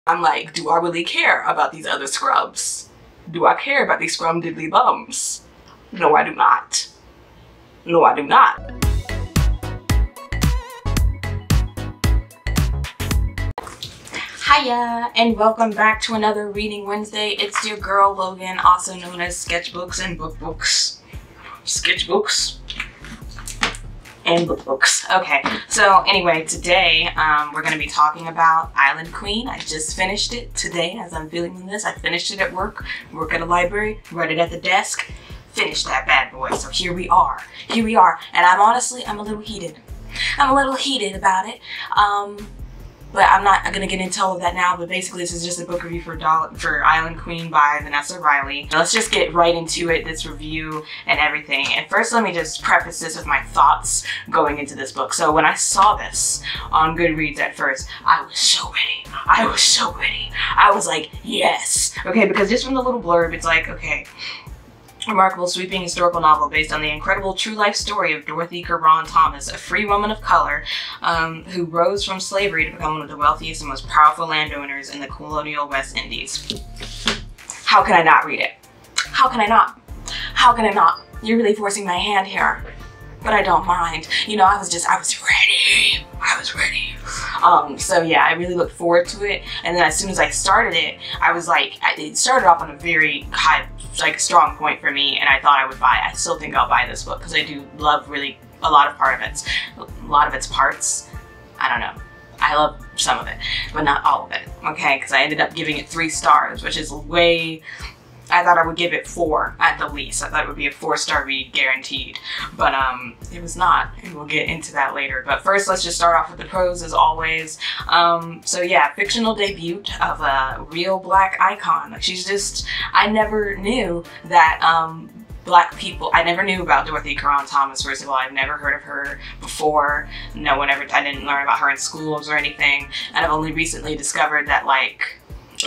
I'm like, do I really care about these other scrubs? Do I care about these scrum-diddly bums? No, I do not. No, I do not. Hiya, and welcome back to another Reading Wednesday. It's your girl Logan, also known as Sketchbooks and Bookbooks. Sketchbooks and Bookbooks. Okay, so anyway, today we're going to be talking about Island Queen. I just finished it today as I'm filming this. I finished it at work at a library, read it at the desk, finished that bad boy. So here we are, and I'm a little heated. I'm a little heated about it. But I'm not going to get into all of that now, but basically this is just a book review for Island Queen by Vanessa Riley. Now let's just get right into it, this review and everything. And first let me just preface this with my thoughts going into this book. So when I saw this on Goodreads at first, I was so ready. I was so ready. I was like, yes. Okay, because just from the little blurb, it's like, okay, remarkable sweeping historical novel based on the incredible true life story of Dorothy Caron Thomas, a free woman of color who rose from slavery to become one of the wealthiest and most powerful landowners in the colonial West Indies. How can I not read it? How can I not? How can I not? You're really forcing my hand here, but I don't mind. You know, I was ready. I was ready. So yeah, I really looked forward to it. And then as soon as I started it, I was like, it started off on a very high, like strong point for me, and I thought I would buy it. I still think I'll buy this book because I do love really a lot of its parts. I don't know. I love some of it, but not all of it. Okay, because I ended up giving it 3 stars, which is way. I thought I would give it 4 at the least. I thought it would be a 4-star read guaranteed, but it was not, and we'll get into that later. But first, let's just start off with the prose as always. So yeah, fictional debut of a real black icon. Like she's just, I never knew that black people, I never knew about Dorothy Caron Thomas, first of all. I've never heard of her before. No one ever, I didn't learn about her in schools or anything, and I've only recently discovered that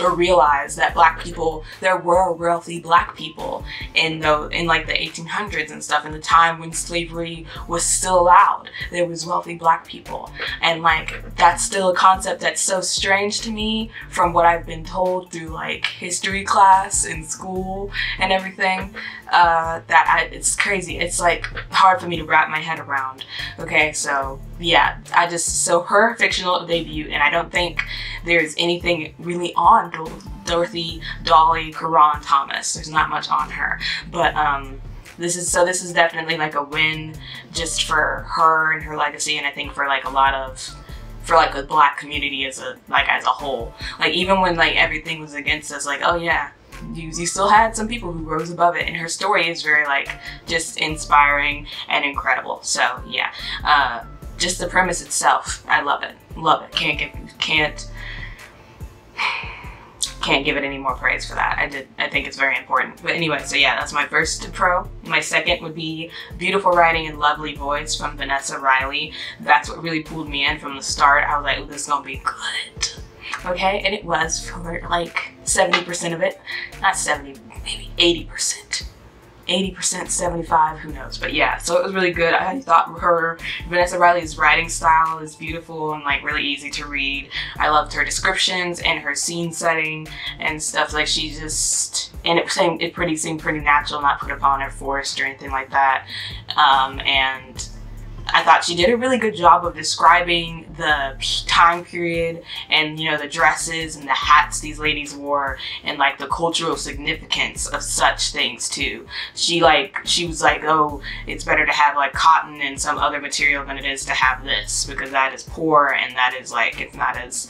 or realize that black people, there were wealthy black people in like the 1800s and stuff, in the time when slavery was still allowed. There was wealthy black people, and like that's still a concept that's so strange to me from what I've been told through like history class in school and everything. It's crazy. It's like hard for me to wrap my head around. Okay, so yeah, so her fictional debut, and I don't think there's anything really on Dorothy Dolly Caron Thomas. There's not much on her, but this is definitely like a win just for her and her legacy, and I think for like the black community as a whole. Like even when like everything was against us, like, oh yeah, you still had some people who rose above it, and her story is very like just inspiring and incredible. So yeah, just the premise itself, I love it. Can't give it any more praise for that. I think it's very important. But anyway, so yeah, that's my first pro. My second would be beautiful writing and lovely voice from Vanessa Riley. That's what really pulled me in from the start. I was like, oh, this is gonna be good. Okay, and it was for like 70% of it. Not 70, maybe 80%. 80%, 75, who knows, but yeah, so it was really good. I thought Vanessa Riley's writing style is beautiful and like really easy to read. I loved her descriptions and her scene setting and stuff. Like she just, and it seemed pretty natural, not put upon or forced or anything like that. And I thought she did a really good job of describing the time period and, you know, the dresses and the hats these ladies wore and like the cultural significance of such things too. She was like, oh, it's better to have like cotton and some other material than it is to have this, because that is poor and that is like, it's not as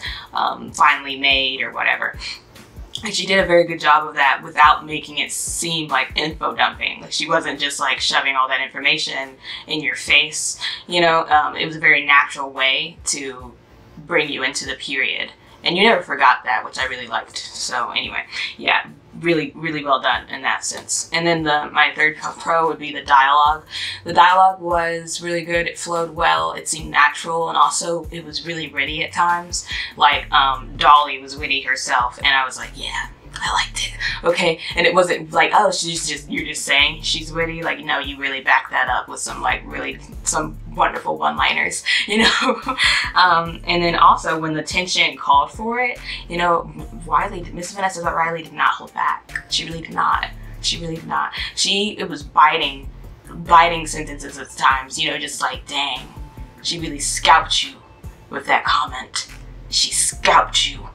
finely made or whatever. And she did a very good job of that without making it seem like info dumping. Like she wasn't just like shoving all that information in your face, you know. It was a very natural way to bring you into the period, and you never forgot that, which I really liked. So anyway, yeah, really well done in that sense. And then my third pro would be the dialogue. The dialogue was really good. It flowed well. It seemed natural, and also it was really witty at times. Like Dolly was witty herself, and I was like, yeah, I liked it. Okay, and it wasn't like, oh, you're just saying she's witty. Like, no, you really back that up with some like really some wonderful one-liners, you know. And then also when the tension called for it, you know, Miss Vanessa Riley did not hold back. She really did not. She really did not. It was biting sentences at times, you know, just like, dang, she really scalped you with that comment. She scalped you.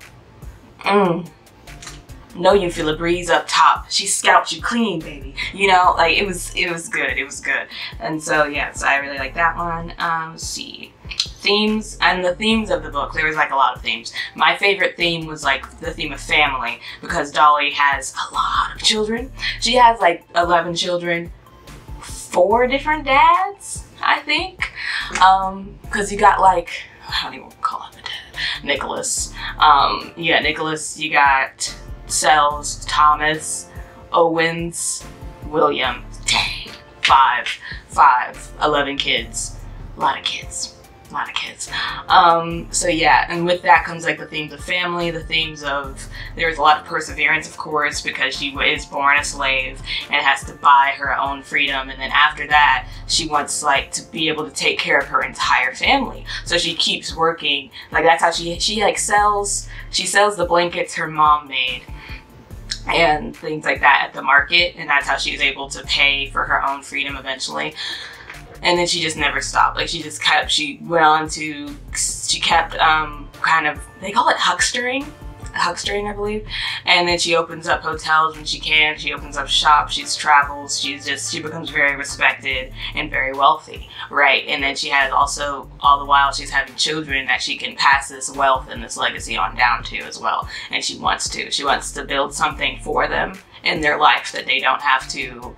Know you feel a breeze up top. She scalped you clean, baby. You know, like it was good. It was good. And so yeah, so I really like that one. Let's see. Themes and the themes of the book. There was like a lot of themes. My favorite theme was like the theme of family, because Dolly has a lot of children. She has like 11 children, 4 different dads, I think. Because you got like, I don't even call him a dad. Nicholas. Yeah, Nicholas. You got Sells, Thomas, Owens, William. Dang, 11 kids. A lot of kids. So yeah, and with that comes like the themes of family, the themes of, there's a lot of perseverance, of course, because she is born a slave and has to buy her own freedom, and then after that she wants like to be able to take care of her entire family, so she keeps working. Like that's how she like sells the blankets her mom made and things like that at the market, and that's how she was able to pay for her own freedom eventually. And then she just never stopped. Like she kept kind of, they call it huckstering, I believe. And then she opens up hotels when she can. She opens up shops. She travels. She becomes very respected and very wealthy, right? And then she has also, all the while she's having children that she can pass this wealth and this legacy on down to as well. And she wants to build something for them in their life, that they don't have to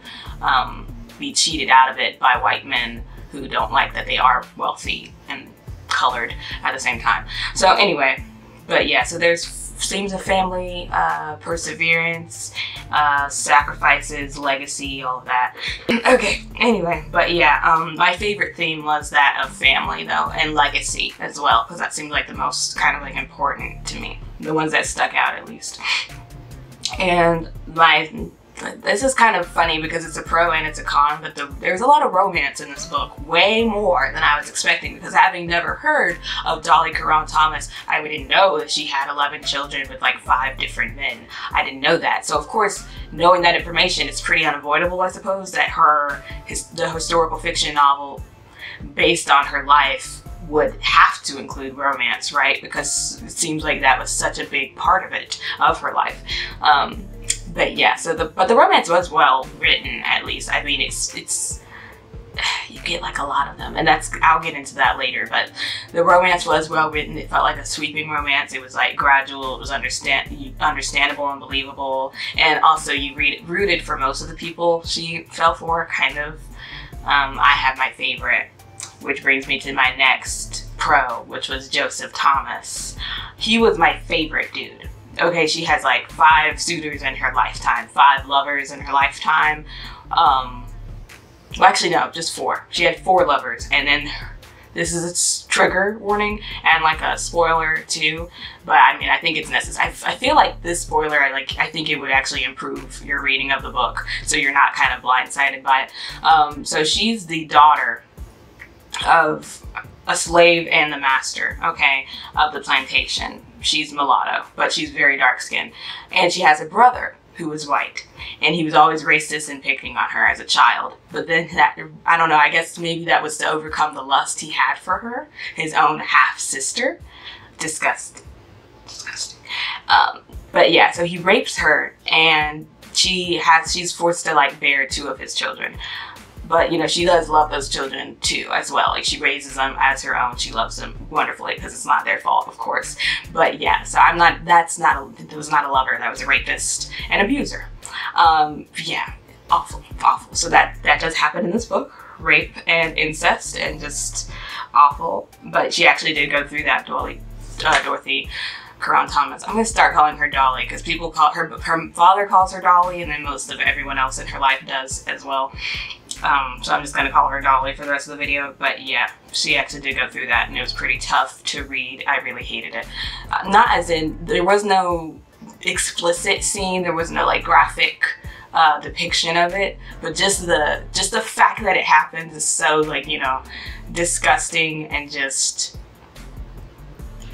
be cheated out of it by white men who don't like that they are wealthy and colored at the same time. So anyway, but yeah, so there's themes of family, perseverance, sacrifices, legacy, all of that. Okay, anyway, but yeah, my favorite theme was that of family though, and legacy as well, because that seemed like the most kind of like important to me, the ones that stuck out at least. And this is kind of funny because it's a pro and it's a con, but there's a lot of romance in this book, way more than I was expecting, because having never heard of Dolly Caron Thomas, I didn't know that she had 11 children with like 5 different men. I didn't know that. So of course, knowing that information, it's pretty unavoidable, I suppose, that the historical fiction novel based on her life would have to include romance, right? Because it seems like that was such a big part of it, of her life. But yeah, but the romance was well written, at least. I mean, it's you get like a lot of them, and I'll get into that later, but the romance was well written. It felt like a sweeping romance. It was like gradual, it was understandable and believable, and also you rooted for most of the people she fell for, kind of. I have my favorite, which brings me to my next pro, which was Joseph Thomas. He was my favorite dude. Okay, she has like 5 suitors in her lifetime, 5 lovers in her lifetime. Well, actually no, just 4. She had 4 lovers, and then this is a trigger warning and like a spoiler too. But I mean, I think it's necessary. I feel like this spoiler, I think it would actually improve your reading of the book, so you're not kind of blindsided by it. So she's the daughter of a slave and the master, okay, of the plantation. She's mulatto, but she's very dark skinned. And she has a brother who is white. And he was always racist and picking on her as a child. But then I don't know, I guess maybe that was to overcome the lust he had for her, his own half-sister. Disgusting. But yeah, so he rapes her, and she's forced to like bear 2 of his children. But, you know, she does love those children too, as well. Like, she raises them as her own. She loves them wonderfully, because it's not their fault, of course. But yeah, so that was not a lover. That was a rapist and abuser. Yeah, awful, awful. So that does happen in this book. Rape and incest and just awful. But she actually did go through that, Dorothy Caron Thomas. I'm going to start calling her Dolly, because people call her father calls her Dolly, and then most of everyone else in her life does as well. So I'm just going to call her Dolly for the rest of the video. But yeah, she actually did go through that, and it was pretty tough to read. I really hated it. Not as in, there was no explicit scene. There was no like graphic depiction of it, but just the fact that it happens is so like, you know, disgusting and just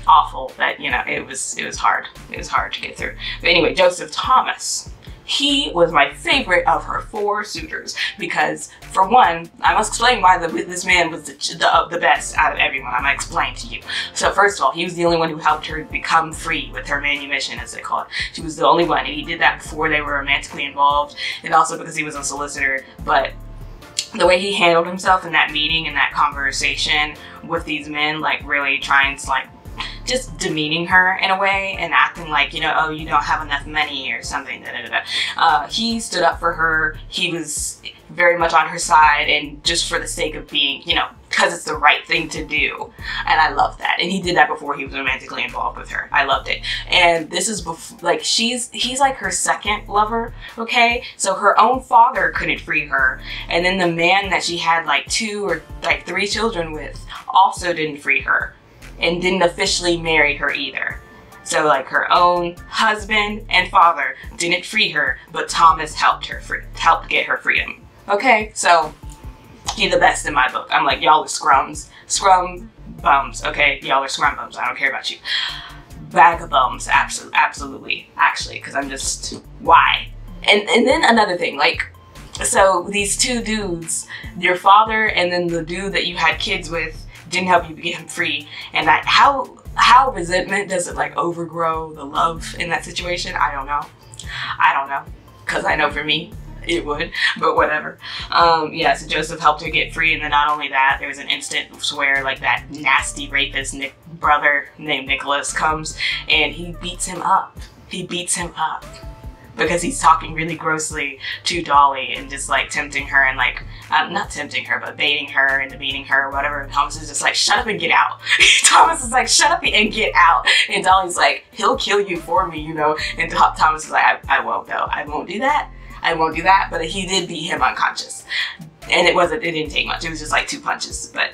awful that, you know, it was hard. It was hard to get through. But anyway, Joseph Thomas. He was my favorite of her 4 suitors because, for one, I must explain why this man was the best out of everyone. I'm gonna explain to you. So first of all, he was the only one who helped her become free with her manumission, as they call it. She was the only one, and he did that before they were romantically involved, and also because he was a solicitor. But the way he handled himself in that meeting and that conversation with these men, like really trying to like just demeaning her in a way and acting like, you know, oh, you don't have enough money or something. He stood up for her. He was very much on her side, and just for the sake of being, you know, because it's the right thing to do. And I love that. And he did that before he was romantically involved with her. I loved it. And this is before, like, he's like her second lover, okay? So her own father couldn't free her. And then the man that she had like 2 or like 3 children with also didn't free her, and didn't officially marry her either. So like her own husband and father didn't free her, but Thomas helped get her freedom. Okay, so he's the best in my book. I'm like, y'all are scrum bums, okay? Y'all are scrum bums, I don't care about you. Bag of bums, absolutely, actually, because I'm just, why? And then another thing, like, so these 2 dudes, your father and then the dude that you had kids with, didn't help you get him free, and that how resentment does it like overgrow the love in that situation? I don't know, because I know for me it would, but whatever. Yeah, so Joseph helped her get free, and then not only that, there was an instance where like that nasty rapist brother named Nicholas comes and he beats him up. Because he's talking really grossly to Dolly and just like tempting her and like, not tempting her, but baiting her into beating her or whatever. And Thomas is just like, shut up and get out. Thomas is like, shut up and get out. And Dolly's like, he'll kill you for me, you know. And Thomas is like, I won't though. I won't do that. I won't do that. But he did beat him unconscious. And it didn't take much. It was just like 2 punches, but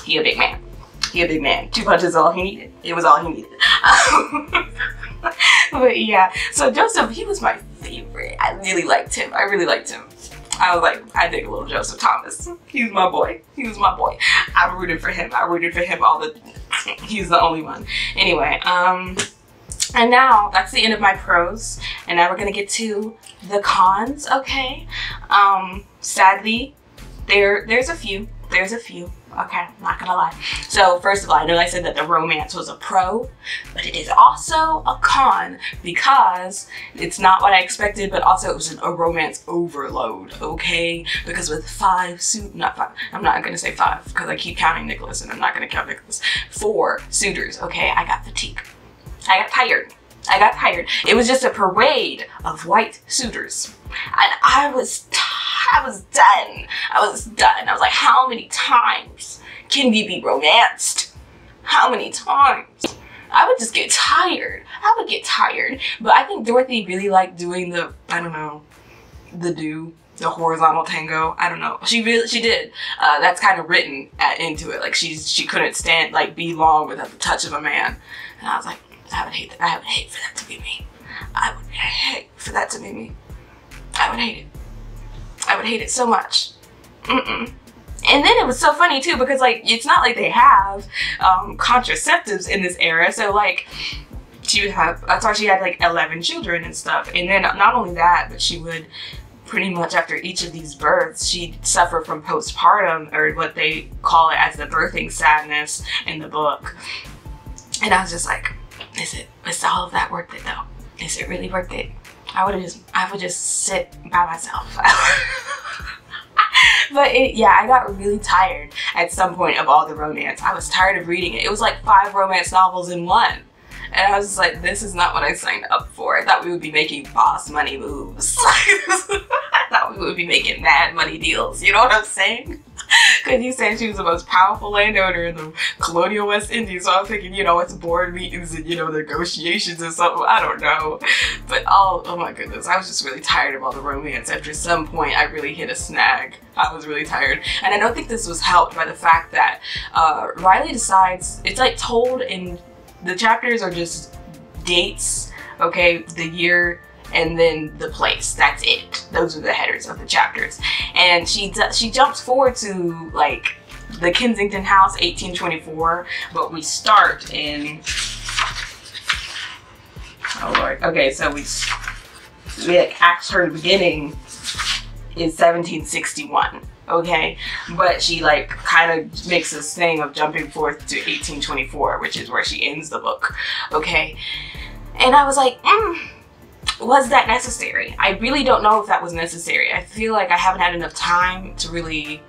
he a big man. 2 punches is all he needed. It was all he needed. But yeah, so Joseph, he was my favorite. I really liked him. I was like, I dig a little Joseph Thomas. He was my boy. I rooted for him. He's the only one. Anyway, and now that's the end of my pros. And now we're gonna get to the cons, okay? Sadly, there's a few. Okay, not gonna lie. So first of all, I know I said that the romance was a pro, but it is also a con because it's not what I expected, but also it was a romance overload, okay? Because with 5 not 5, I'm not gonna say 5 because I keep counting Nicholas and I'm not gonna count Nicholas. 4 suitors, okay? I got fatigued. I got tired. It was just a parade of white suitors. And I was done. I was like, how many times can we be romanced? How many times? I would just get tired. But I think Dorothy really liked doing the, I don't know, the horizontal tango. I don't know. She did. That's kind of written into it. Like she couldn't stand, like, be long without the touch of a man. And I was like, I would hate for that to be me. I would hate for that to be me. I would hate it. I would hate it so much. And then it was so funny too, because like, it's not like they have contraceptives in this era. So like, she would have, that's why she had like 11 children and stuff. And then not only that, but she would pretty much after each of these births, she'd suffer from postpartum, or what they call it as the birthing sadness in the book. And I was just like, is all of that worth it though? Is it really worth it? I would just sit by myself. But yeah, I got really tired at some point of all the romance. I was tired of reading it. It was like 5 romance novels in one. And I was just like, this is not what I signed up for. I thought we would be making boss money moves. I thought we would be making mad money deals. You know what I'm saying? Because you said she was the most powerful landowner in the colonial West Indies. So I was thinking, you know, it's board meetings and, you know, negotiations or something. I don't know. But oh my goodness, I was just really tired of all the romance. After some point, I really hit a snag. I was really tired. And I don't think this was helped by the fact that Riley decides, it's like told in, the chapters are just dates okay, the year, and then the place. That's it. Those are the headers of the chapters. And she jumps forward to like the Kensington House, 1824, but we start in, oh Lord, okay, so we her beginning is 1761. Okay, but she like kind of makes this thing of jumping forth to 1824, which is where she ends the book. Okay, and I was like, was that necessary? I really don't know if that was necessary. I feel like I haven't had enough time to really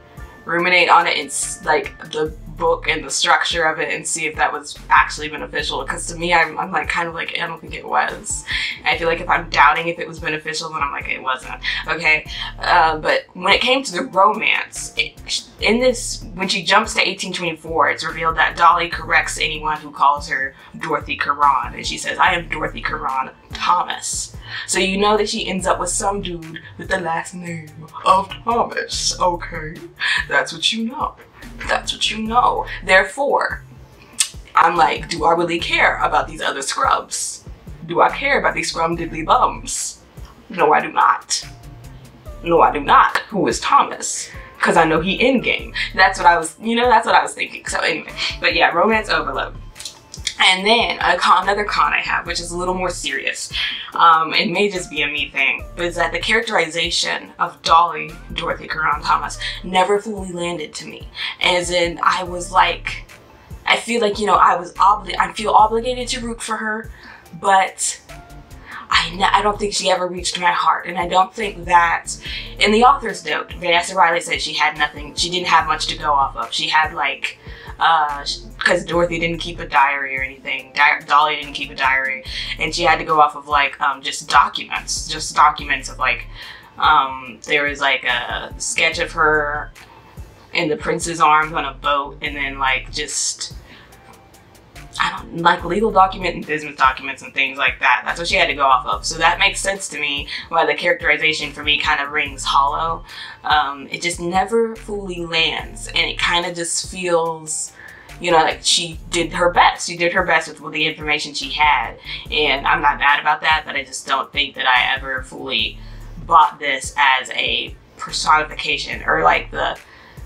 ruminate on it. It's like the book and the structure of it and see if that was actually beneficial, because to me I'm like kind of like, I don't think it was. I feel like if I'm doubting if it was beneficial, then I'm like, it wasn't. Okay, but when it came to the romance, in this, when she jumps to 1824, it's revealed that Dolly corrects anyone who calls her Dorothy Caron, and she says, I am Dorothy Caron Thomas. So you know that she ends up with some dude with the last name of Thomas. Okay, that's what you know. That's what you know. Therefore, I'm like, do I really care about these other scrubs? Do I care about these scrum-diddly bums? No, I do not. No, I do not. Who is Thomas? Because I know he endgame. That's what I was, that's what I was thinking. So anyway, but yeah, romance overload. And then another con I have, which is a little more serious, it may just be a me thing, but is that the characterization of Dolly, Dorothy Caron Thomas, never fully landed to me. As in, I was like, I feel like, I feel obligated to root for her, but I don't think she ever reached my heart. And I don't think that, in the author's note, Vanessa Riley said she had nothing, she didn't have much to go off of. She had like, because Dorothy didn't keep a diary or anything. Dolly didn't keep a diary, and she had to go off of like just documents of like there was like a sketch of her in the prince's arms on a boat, and then like just like legal document and business documents and things like that. That's what she had to go off of. So that makes sense to me why the characterization for me kind of rings hollow. It just never fully lands, and it kind of just feels, like she did her best. She did her best with the information she had, and I'm not mad about that, but I just don't think that I ever fully bought this as a personification or like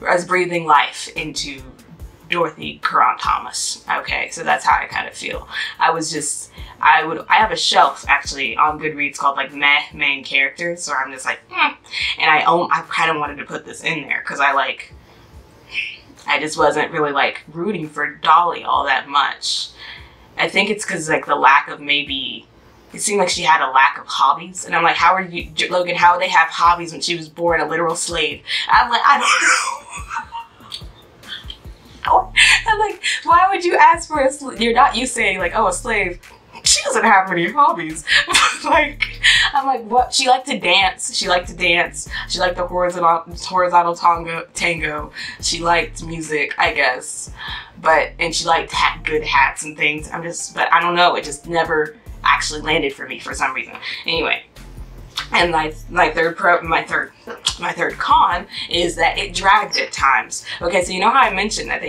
as breathing life into Dorothy Caron Thomas. Okay, so that's how I kind of feel. I have a shelf actually on Goodreads called like Meh Main Characters, so I'm just like, and I kind of wanted to put this in there because I just wasn't really like rooting for Dolly all that much. I think it's because like the lack of maybe, it seemed like she had a lack of hobbies, and I'm like, Logan, how would they have hobbies when she was born a literal slave? I'm like, I don't know. I'm like, why would you ask for a slave? You're not you saying like, oh, a slave, she doesn't have any hobbies. Like, I'm like, what? She liked to dance. She liked the horizontal tango. She liked music, I guess. And she liked good hats and things. But I don't know. It just never actually landed for me for some reason. Anyway. And my third con is that it dragged at times. Okay, so you know how I mentioned that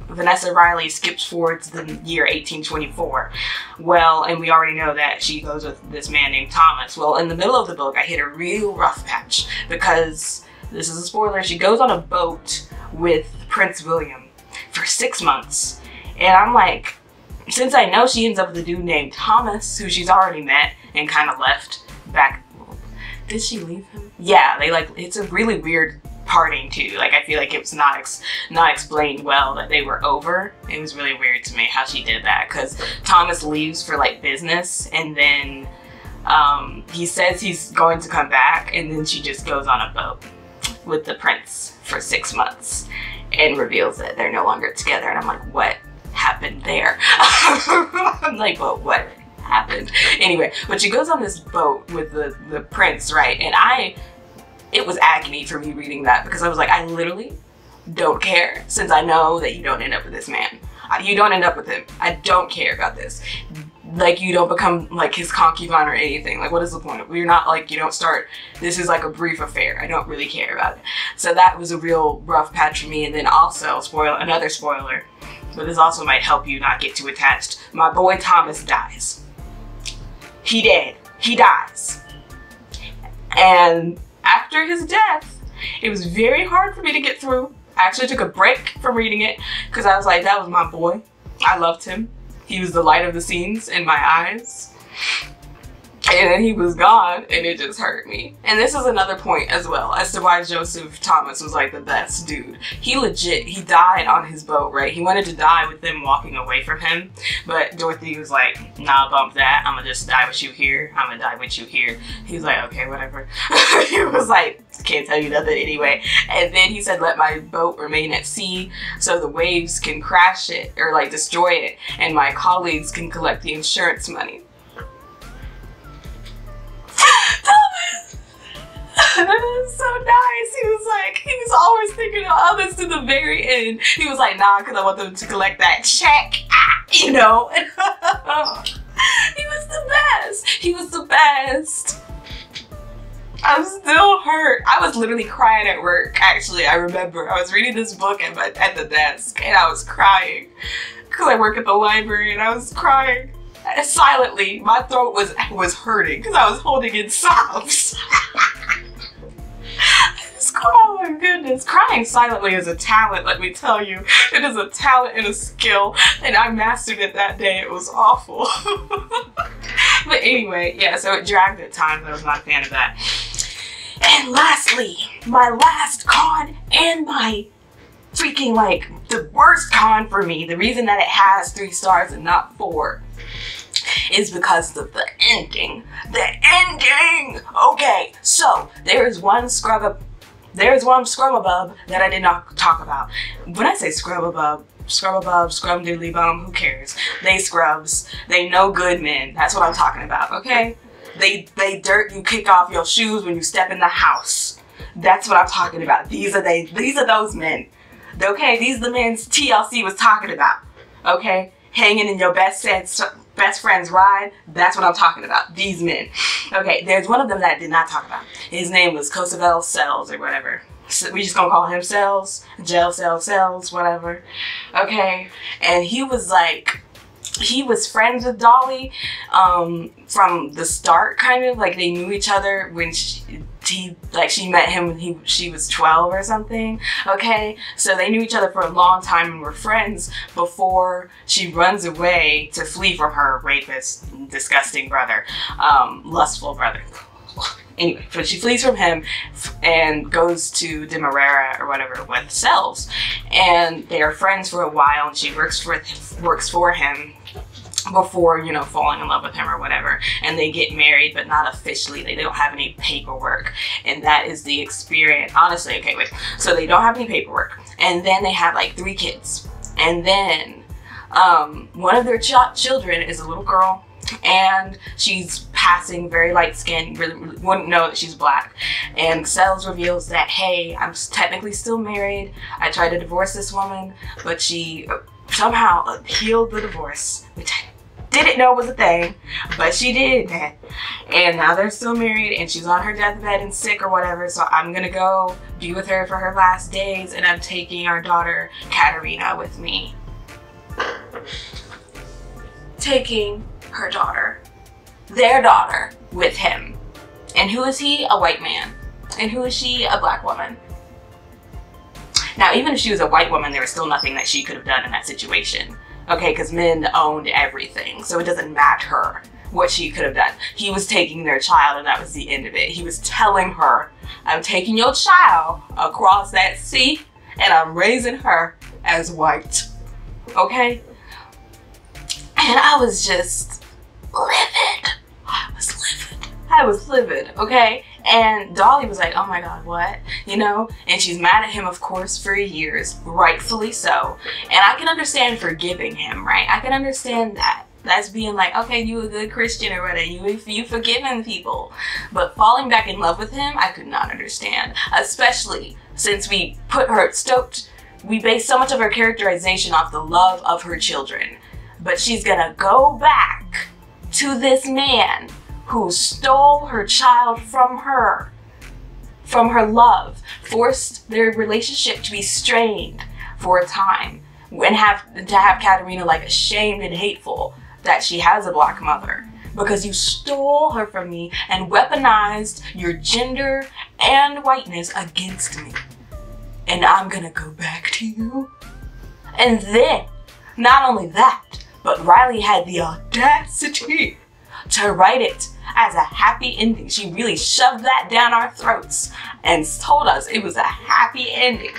Vanessa Riley skips forward to the year 1824. Well, and we already know that she goes with this man named Thomas. Well, in the middle of the book, I hit a real rough patch because, this is a spoiler, she goes on a boat with Prince William for 6 months. And I'm like, since I know she ends up with a dude named Thomas, who she's already met and kind of left back. Did she leave him? Yeah, it's a really weird parting too. Like, I feel like it was not explained well that they were over. It was really weird to me how she did that, because Thomas leaves for like business, and then he says he's going to come back, and then she just goes on a boat with the prince for 6 months and reveals that they're no longer together. And I'm like, what happened there? I'm like, well, what happened? Anyway, but she goes on this boat with the prince, right? And it was agony for me reading that, because I was like, I literally don't care, since I know that you don't end up with this man. You don't end up with him. I don't care about this. Like, you don't become like his concubine or anything. Like, what is the point? We're not like, you don't start, this is like a brief affair. I don't really care about it. So that was a real rough patch for me. And then also, another spoiler, but this also might help you not get too attached. My boy Thomas dies. he dead. He dies. And after his death, it was very hard for me to get through. I actually took a break from reading it because I was like, that was my boy. I loved him. He was the light of the scenes in my eyes. And then he was gone, and it just hurt me. And this is another point as well as to why Joseph Thomas was like the best dude. He died on his boat, right? He wanted to die with them walking away from him, but Dorothy was like, nah, bump that. I'm gonna just die with you here. I'm gonna die with you here. He was like, okay, whatever. He was like, can't tell you nothing anyway. And then he said, let my boat remain at sea so the waves can crash it or like destroy it, and my colleagues can collect the insurance money. That was so nice. He was always thinking of others to the very end. He was like, nah, because I want them to collect that check, you know. And he was the best. He was the best. I'm still hurt. I was literally crying at work, actually. I remember I was reading this book at the desk, and I was crying because I work at the library, and I was crying silently. My throat was hurting because I was holding in sobs. Oh my goodness, crying silently is a talent, let me tell you. It is a talent and a skill, and I mastered it that day. It was awful. But anyway, yeah, so it dragged at times. I was not a fan of that. And lastly, my last con and my freaking, like, the worst con for me, the reason that it has 3 stars and not 4, is because of the ending. The ending! Okay, so there is one scrubabub that I did not talk about. When I say scrubabub, scrum-diddly-bum, who cares? They scrubs. They no good men. That's what I'm talking about, okay? They dirt you kick off your shoes when you step in the house. That's what I'm talking about. These are those men. Okay, these are the men TLC was talking about. Okay? Hanging in your best friend's ride. That's what I'm talking about. These men. Okay, there's one of them that I did not talk about. His name was Kosovel Cells or whatever. So we just gonna call him Cells. Jail Cell Cells, whatever. Okay, and he was friends with Dolly from the start, kind of. Like, they knew each other when she met him when she was 12 or something. Okay, so they knew each other for a long time and were friends before she runs away to flee from her rapist, disgusting brother, lustful brother. Anyway, so she flees from him and goes to Demerara or whatever with Cells, and they are friends for a while, and she works for him before, you know, falling in love with him or whatever, and they get married, but not officially. They don't have any paperwork, and that is the experience. Honestly, okay, wait. So they don't have any paperwork, and then they have like 3 kids, and then one of their children is a little girl, and she's passing, very light skinned, really wouldn't know that she's black. And Cells reveals that, hey, I'm technically still married. I tried to divorce this woman, but she somehow appealed the divorce, which I didn't know was a thing, but she did that. And now they're still married, and she's on her deathbed and sick or whatever, so I'm gonna go be with her for her last days, and I'm taking our daughter Katerina with me. Taking her daughter, their daughter, with him. And who is he? A white man. And who is she? A black woman. Now, even if she was a white woman, there was still nothing that she could have done in that situation. Okay, because men owned everything, so it doesn't matter what she could have done. He was taking their child, and that was the end of it. He was telling her, I'm taking your child across that sea, and I'm raising her as white. Okay? And I was just livid. I was livid, okay? And Dolly was like, oh my God, what? You know? And she's mad at him, of course, for years, rightfully so. And I can understand forgiving him, right? I can understand that. That's being like, okay, you a good Christian or whatever, you forgiving people. But falling back in love with him, I could not understand. Especially since we base so much of her characterization off the love of her children. But she's gonna go back to this man who stole her child from her love, forced their relationship to be strained for a time, and to have Katerina like ashamed and hateful that she has a black mother, because you stole her from me and weaponized your gender and whiteness against me. And I'm gonna go back to you. And then, not only that, but Riley had the audacity to write it as a happy ending. She really shoved that down our throats and told us it was a happy ending.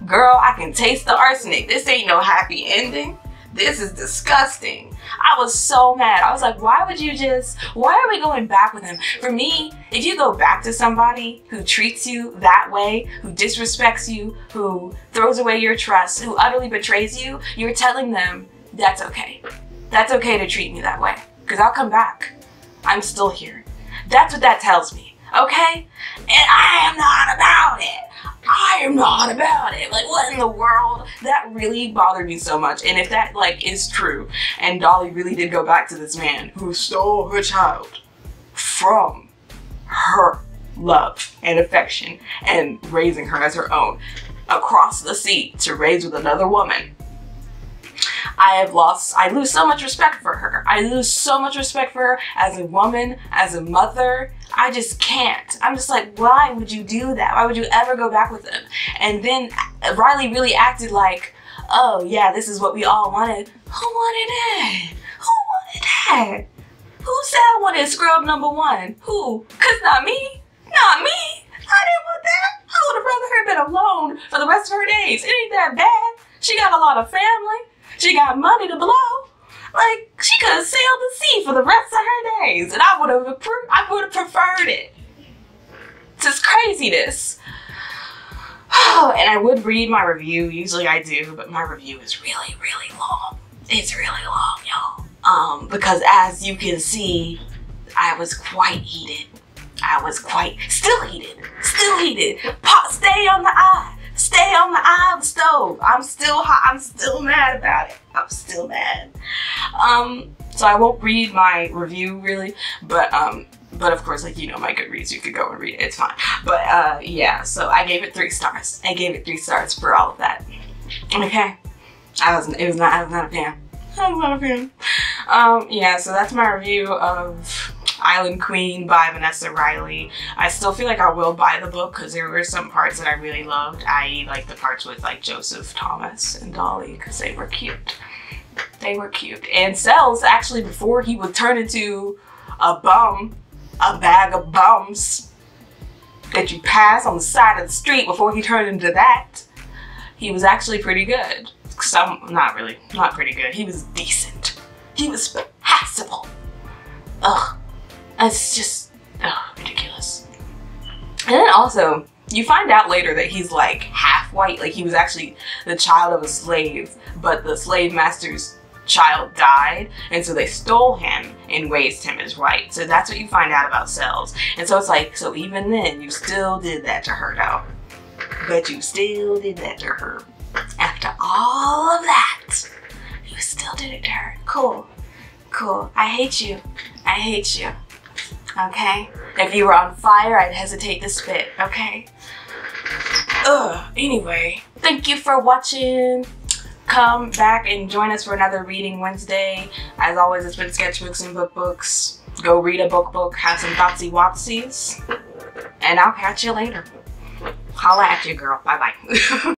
Girl, I can taste the arsenic. This ain't no happy ending. This is disgusting. I was so mad. I was like, why are we going back with him? For me, if you go back to somebody who treats you that way, who disrespects you, who throws away your trust, who utterly betrays you, you're telling them that's okay. That's okay to treat me that way, because I'll come back. I'm still here. That's what that tells me, okay? And I am not about it. I am not about it. Like, what in the world? That really bothered me so much. And if that, like, is true, and Dolly really did go back to this man who stole her child from her love and affection and raising her as her own across the sea to raise with another woman, I lose so much respect for her. I lose so much respect for her as a woman, as a mother. I just can't. I'm just like, why would you do that? Why would you ever go back with him? And then Riley really acted like, oh yeah, this is what we all wanted. Who wanted that? Who wanted that? Who said I wanted scrub number one? Who? Cause not me. Not me. I didn't want that. I would have rather her been alone for the rest of her days. It ain't that bad. She got a lot of family. She got money to blow. Like, she could have sailed the sea for the rest of her days, and I would have preferred it. It's just craziness. And I would read my review. Usually I do, but my review is really, really long. It's really long, y'all. Because as you can see, I was quite heated. I was still heated. Stay on the eye. Stay on the eye of the stove. I'm still hot. I'm still mad about it. I'm still mad. So I won't read my review really, but of course, like, you know, my Goodreads, you could go and read it. It's fine. But yeah, so I gave it 3 stars. I gave it 3 stars for all of that. Okay. I was not a fan. I was not a fan. Yeah, so that's my review of Island Queen by Vanessa Riley. I still feel like I will buy the book because there were some parts that I really loved, i.e. like the parts with like Joseph Thomas and Dolly, because they were cute. They were cute. And Sells, actually, before he would turn into a bum, a bag of bums that you pass on the side of the street, before he turned into that, he was actually pretty good. Not pretty good. He was decent. He was passable. Ugh. It's just, ridiculous. And then also, you find out later that he's like half white, like he was actually the child of a slave, but the slave master's child died, and so they stole him and raised him as white. So that's what you find out about Sells. And so it's like, so even then, you still did that to her though. But you still did that to her. After all of that, you still did it to her. Cool. Cool. I hate you. I hate you. Okay? If you were on fire, I'd hesitate to spit, okay? Anyway, thank you for watching. Come back and join us for another Reading Wednesday. As always, it's been sketchbooks and bookbooks. Go read a book, have some thoughtsy-watsies, and I'll catch you later. Holla at you, girl. Bye-bye.